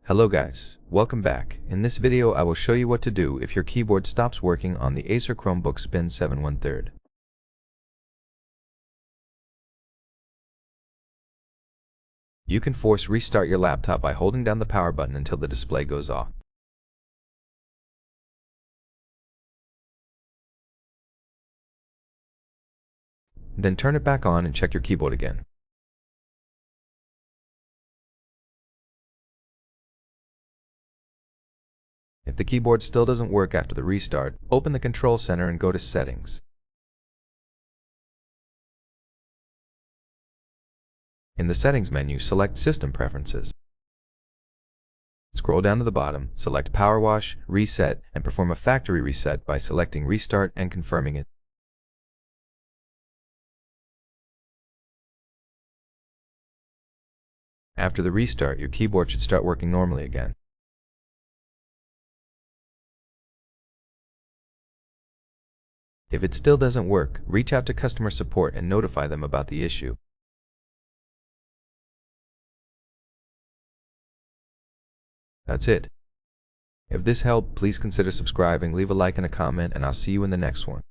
Hello guys, welcome back. In this video I will show you what to do if your keyboard stops working on the ACER Chromebook Spin 7 1/3. You can force restart your laptop by holding down the power button until the display goes off. Then turn it back on and check your keyboard again. If the keyboard still doesn't work after the restart, open the Control Center and go to Settings. In the Settings menu, select System Preferences. Scroll down to the bottom, select Power Wash, Reset, and perform a factory reset by selecting Restart and confirming it. After the restart, your keyboard should start working normally again. If it still doesn't work, reach out to customer support and notify them about the issue. That's it. If this helped, please consider subscribing, leave a like and a comment, and I'll see you in the next one.